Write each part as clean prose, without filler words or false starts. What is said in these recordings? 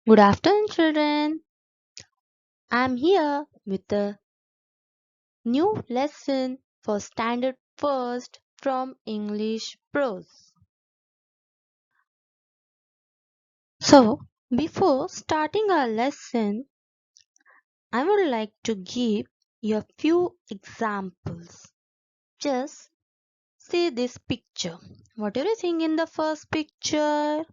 Good afternoon, children. I'm here with a new lesson for Standard First from English Prose. So, before starting our lesson, I would like to give you a few examples. Just see this picture. What do you think in the first picture?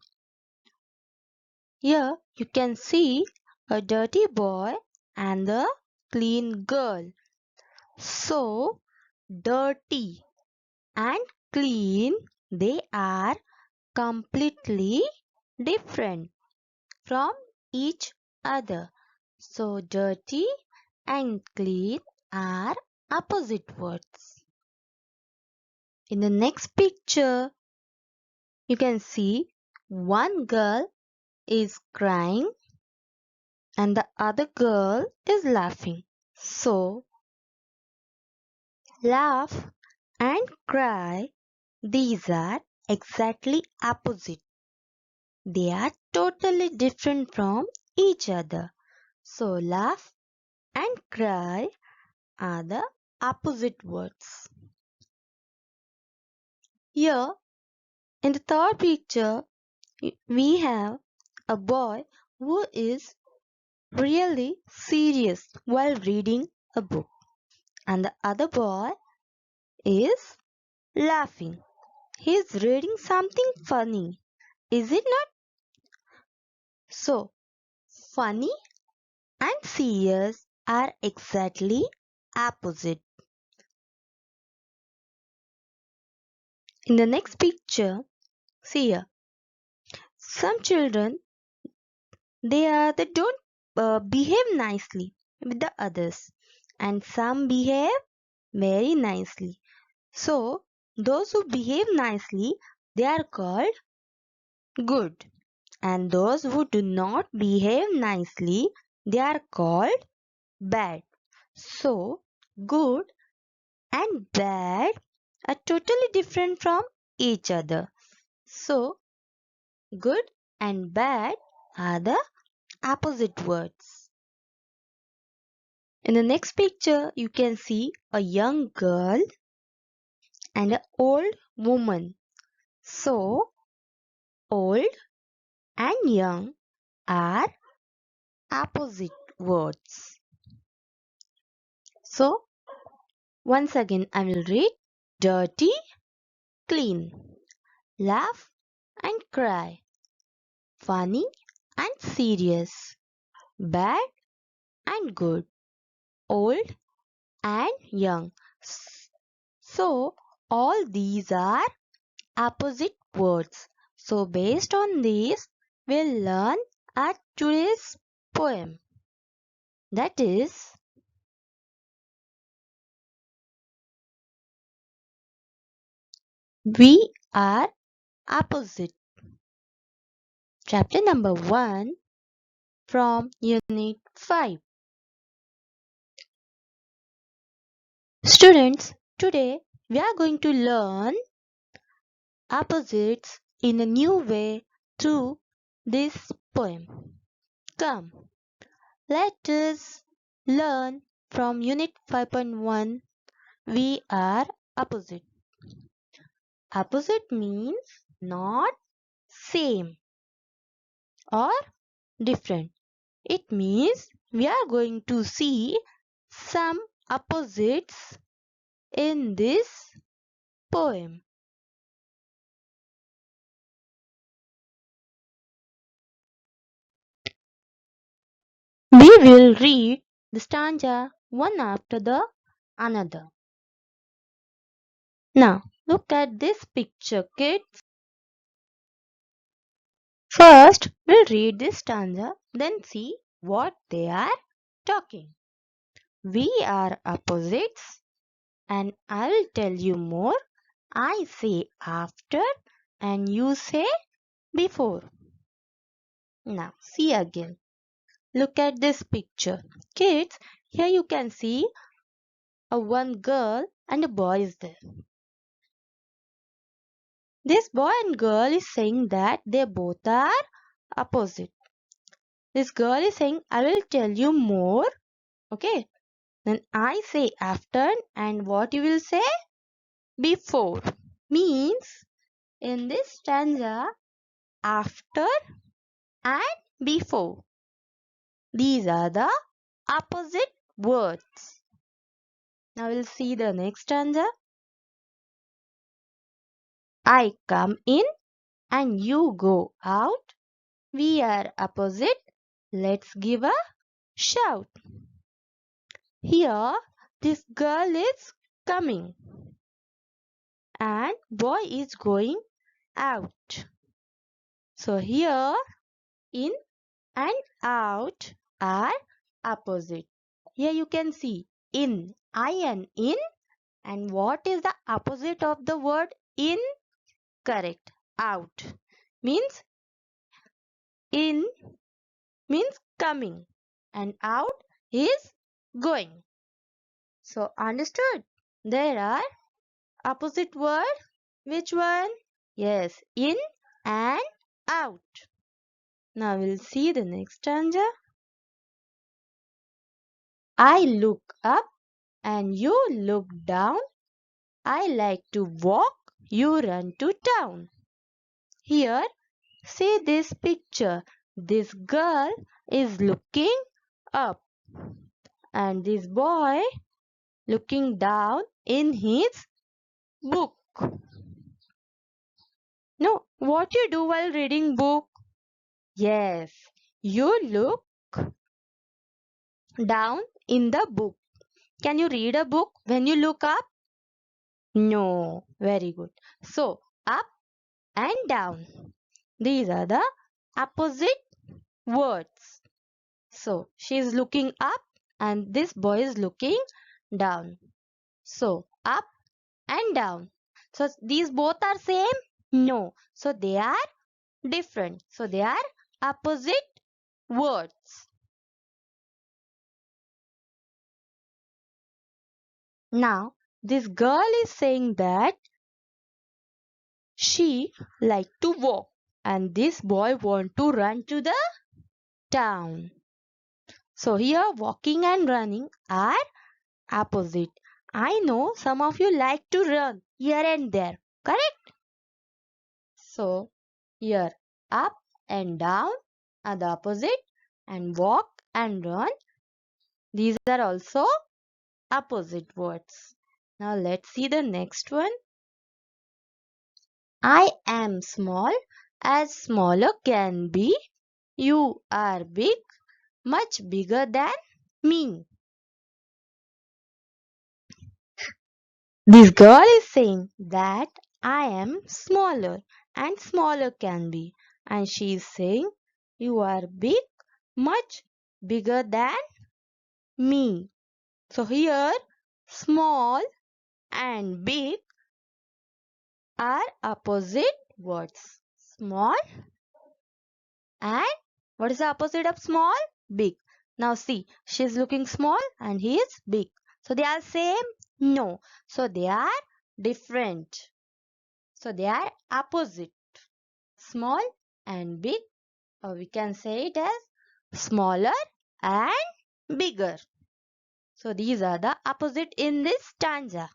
Here you can see a dirty boy and a clean girl. So, dirty and clean, they are completely different from each other. So dirty and clean are opposite words. In the next picture, you can see one girl is crying and the other girl is laughing. So laugh and cry, these are exactly opposite. They are totally different from each other. So laugh and cry are the opposite words. Here in the third picture, we have a boy who is really serious while reading a book, and the other boy is laughing. He is reading something funny, is it not? So, funny and serious are exactly opposite. In the next picture, see here, some children they don't behave nicely with the others, and some behave very nicely. So those who behave nicely, they are called good, and those who do not behave nicely, they are called bad. So good and bad are totally different from each other. So good and bad are the opposite words. In the next picture, you can see a young girl and an old woman. So, old and young are opposite words. So, once again, I will read dirty, clean, laugh and cry, funny and serious, bad and good, old and young. So, all these are opposite words. So based on this, we'll learn our today's poem. That is, we are opposite. Chapter number 1 from Unit 5. Students, today we are going to learn opposites in a new way through this poem. Come, let us learn from Unit 5.1. We are opposite. Opposite means not same or different. It means we are going to see some opposites in this poem. We will read the stanza one after the another. Now, look at this picture, kids. First, we'll read this stanza, then see what they are talking. We are opposites, and I will tell you more. I say after and you say before. Now see again. Look at this picture. Kids, here you can see a one girl and a boy is there. This boy and girl is saying that they both are opposite. This girl is saying, I will tell you more. Okay. Then I say after, and what you will say? Before. Means in this stanza, after and before. These are the opposite words. Now we'll see the next stanza. I come in and you go out. We are opposite. Let's give a shout. Here, this girl is coming and boy is going out. So here, in and out are opposite. Here you can see in, in, and what is the opposite of the word in? Correct. Out. Means in means coming and out is going. So understood? There are opposite word. Which one? Yes, in and out. Now we'll see the next stanza. I look up and you look down. I like to walk, you run to town. Here, see this picture. This girl is looking up and this boy looking down in his book. No, what you do while reading book? Yes, you look down in the book. Can you read a book when you look up? No, very good. So, up and down. These are the opposite words. So, she is looking up and this boy is looking down. So, up and down. So, these both are same? No. So, they are different. So, they are opposite words. Now, this girl is saying that she like to walk and this boy want to run to the town. So here walking and running are opposite. I know some of you like to run here and there, correct? So here up and down are the opposite and walk and run, these are also opposite words. Now let's see the next one. I am small as smaller can be. You are big, much bigger than me. This girl is saying that I am smaller and smaller can be. And she is saying you are big, much bigger than me. So here small and big are opposite words. Small and what is the opposite of small? Big. Now see, she is looking small and he is big. So they are same? No. So they are different. So they are opposite. Small and big, or we can say it as smaller and bigger. So these are the opposite in this stanza.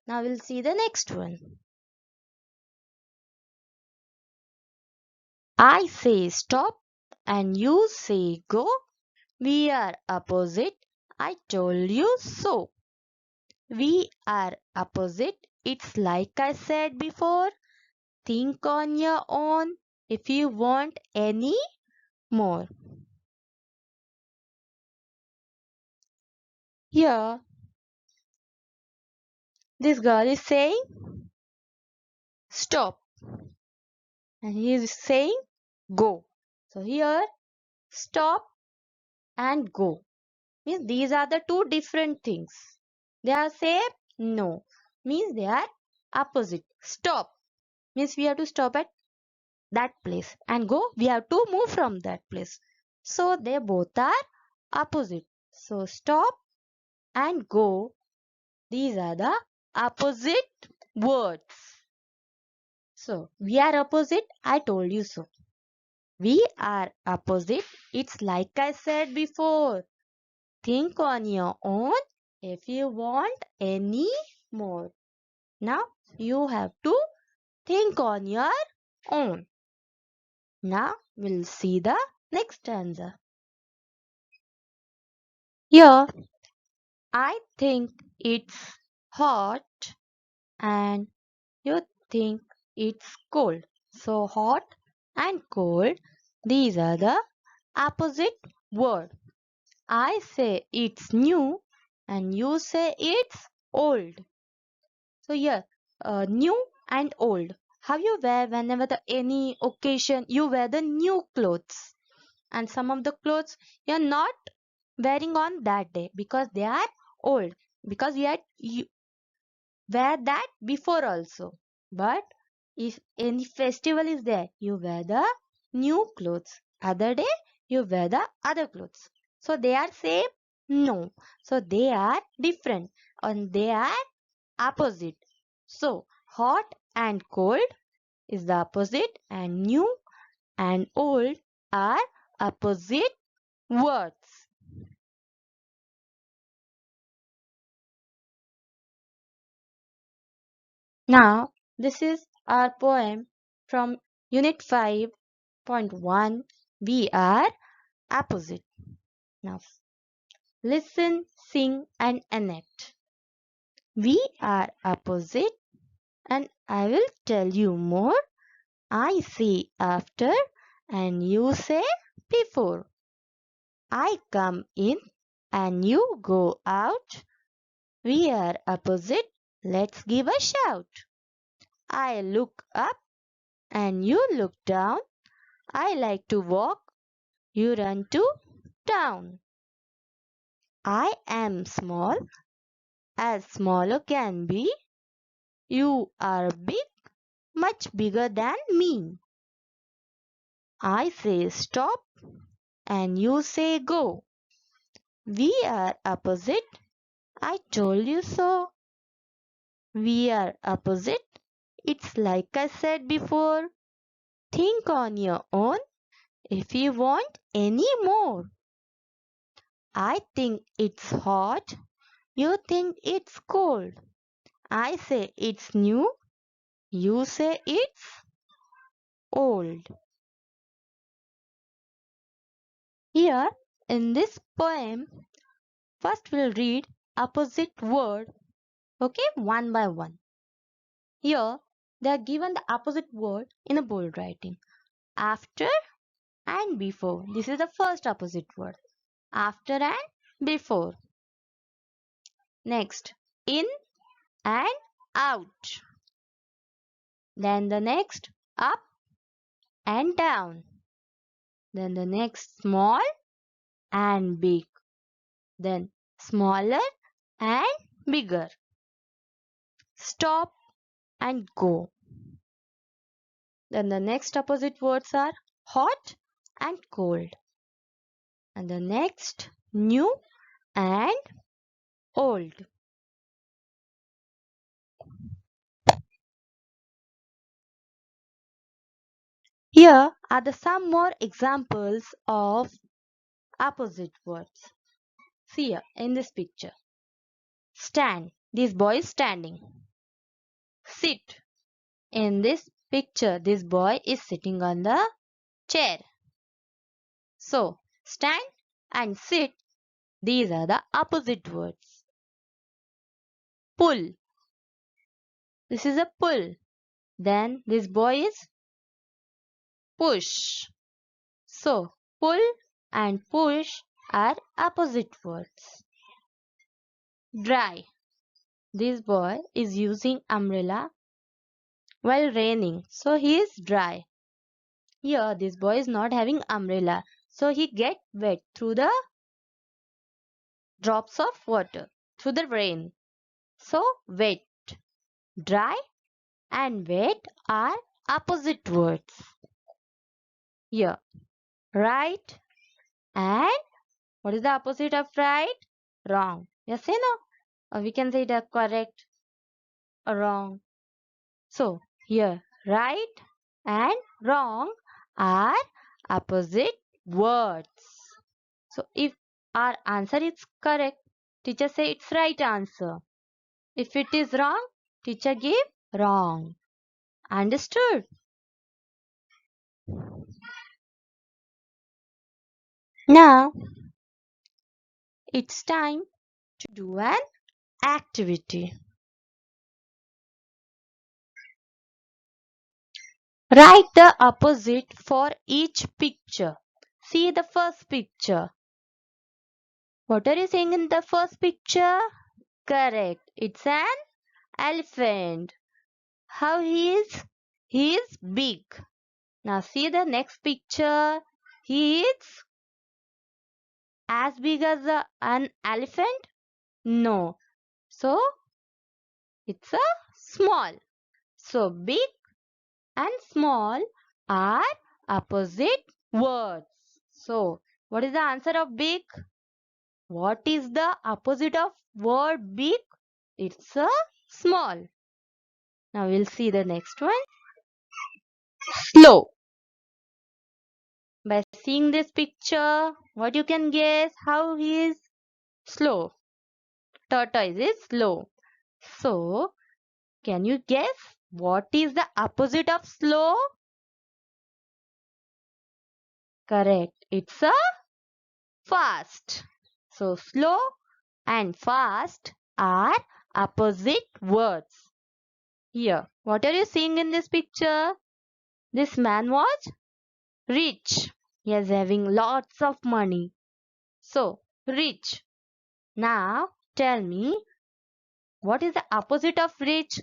Now we'll see the next one. I say stop and you say go. We are opposite. I told you so. We are opposite. It's like I said before. Think on your own if you want any more. Here, this girl is saying stop and he is saying go. So here, stop and go means these are the two different things. They are same? No. Means they are opposite. Stop means we have to stop at that place and go we have to move from that place. So they both are opposite. So stop and go, these are the opposite words. So we are opposite, I told you so. We are opposite, It's like I said before. Think on your own if you want any more. Now you have to think on your own. Now we'll see the next stanza. Here, I think it's hot and you think it's cold. So hot and cold, these are the opposite word. I say it's new and you say it's old. So here, new and old. How you wear whenever the any occasion you wear the new clothes, and some of the clothes you're not wearing on that day because they are old, because you wear that before also. But if any festival is there, you wear the new clothes. Other day you wear the other clothes. So they are same? No. So they are different and they are opposite. So hot and cold is the opposite and new and old are opposite words. Now this is our poem from Unit 5.1. We are opposite. Now listen, sing and enact. We are opposite and I will tell you more. I say after and you say before. I come in and you go out. We are opposite. Let's give a shout. I look up and you look down. I like to walk. You run to town. I am small, as smaller can be. You are big, much bigger than me. I say stop and you say go. We are opposite. I told you so. We are opposite. It's like I said before. Think on your own if you want any more. I think it's hot. You think it's cold. I say it's new. You say it's old. Here in this poem, first we'll read opposite word, okay, one by one. Here they are given the opposite word in a bold writing. After and before. This is the first opposite word. After and before. Next, in and out. Then the next, up and down. Then the next, small and big. Then smaller and bigger. Stop and go. Then the next opposite words are hot and cold. And the next, new and old. Here are the some more examples of opposite words. See here in this picture. Stand. This boy is standing. Sit. In this picture, this boy is sitting on the chair. So, stand and sit. These are the opposite words. Pull. This is a pull. Then this boy is push. So, pull and push are opposite words. Dry. This boy is using umbrella while raining. So, he is dry. Here, this boy is not having umbrella. So, he get wet through the drops of water, through the rain. So, wet. Dry and wet are opposite words. Here, right and what is the opposite of right? Wrong. Yes, say no? Or we can say the correct or wrong. So, here, right and wrong are opposite words. So if our answer is correct, teacher say it's right answer. If it is wrong, teacher give wrong. Understood? Now it's time to do an activity. Write the opposite for each picture. See the first picture. What are you seeing in the first picture? Correct. It's an elephant. How he is? He is big. Now see the next picture. He is as big as an elephant? No. So it's a small. So big and small are opposite words. So what is the answer of big? What is the opposite of word big? It's a small. Now we'll see the next one. Slow. By seeing this picture, what you can guess how he is slow. Tortoise is slow. So, can you guess what is the opposite of slow? Correct. It's a fast. So, slow and fast are opposite words. Here, what are you seeing in this picture? This man was rich. He is having lots of money. So, rich. Now, tell me, what is the opposite of rich?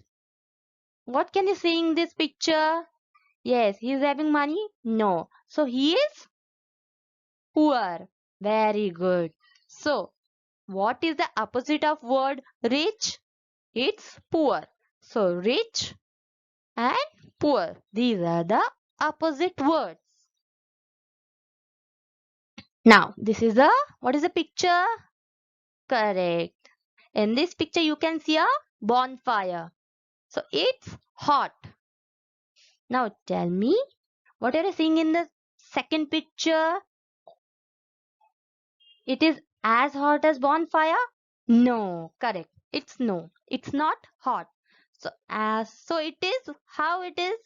What can you see in this picture? Yes, he is having money? No. So, he is poor. Very good. So, what is the opposite of word rich? It's poor. So, rich and poor. These are the opposite words. Now, this is a, what is the picture? Correct. In this picture, you can see a bonfire. So, it's hot. Now, tell me, what are you seeing in the second picture? It is as hot as bonfire? No, correct. It's no. It's not hot. So it is how it is?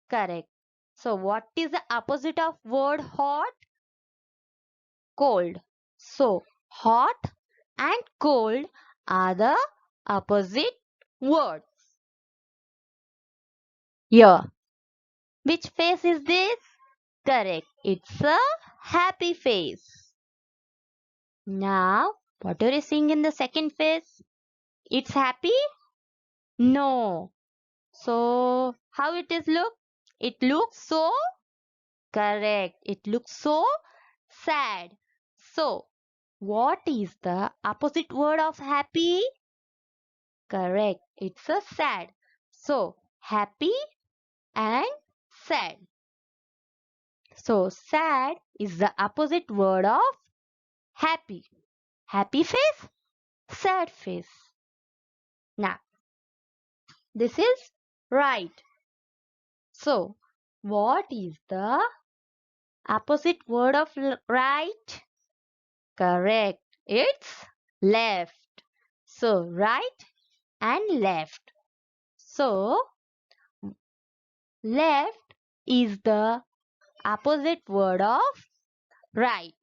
Correct. So what is the opposite of word hot? Cold. So hot and cold are the opposite words. Here. Which face is this? Correct. It's a happy face. Now, what are you seeing in the second face? It's happy? No. So, how it is look? It looks so correct. It looks so sad. So, what is the opposite word of happy? Correct. It's a sad. So, happy and sad. So, sad is the opposite word of happy. Happy face, sad face. Now, this is right. So, what is the opposite word of right? Correct. It's left. So, right and left. So, left is the opposite word of right.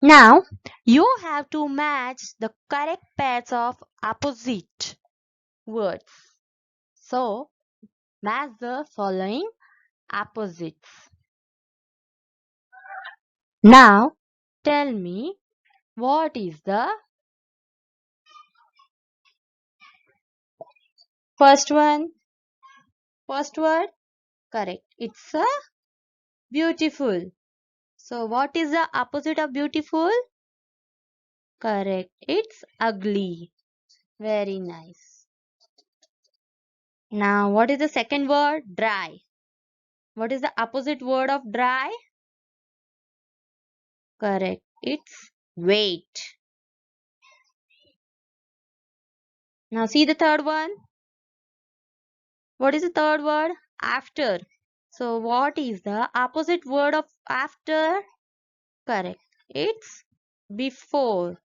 Now, you have to match the correct pairs of opposite words. So, match the following opposites. Now, tell me what is the first one? First word? Correct. It's a beautiful. So, what is the opposite of beautiful? Correct. It's ugly. Very nice. Now, what is the second word? Dry. What is the opposite word of dry? Correct. It's wait. Now, see the third one. What is the third word? After. So what is the opposite word of after? Correct. It's before.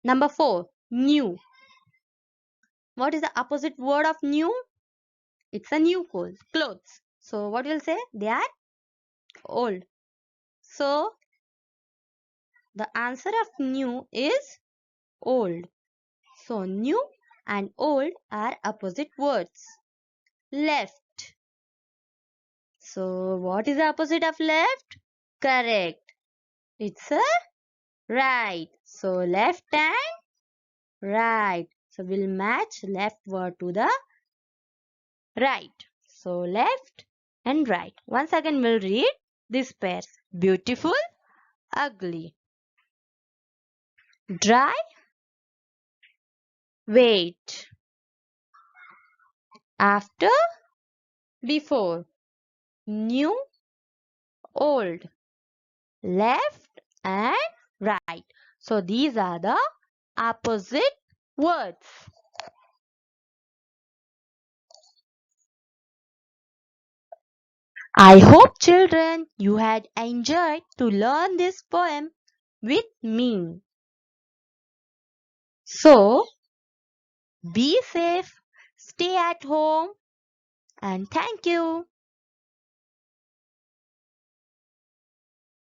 Number 4. New. What is the opposite word of new? It's a new clothes. So what will say? They are old. So the answer of new is old. So new and old are opposite words. Left. So what is the opposite of left? Correct. It's a right. So left and right. So we'll match left word to the right. So left and right. Once again we'll read these pairs. Beautiful, ugly. Dry, wait. After, before. New, old. Left and right. So these are the opposite words. I hope children you had enjoyed to learn this poem with me. So be safe, stay at home and thank you.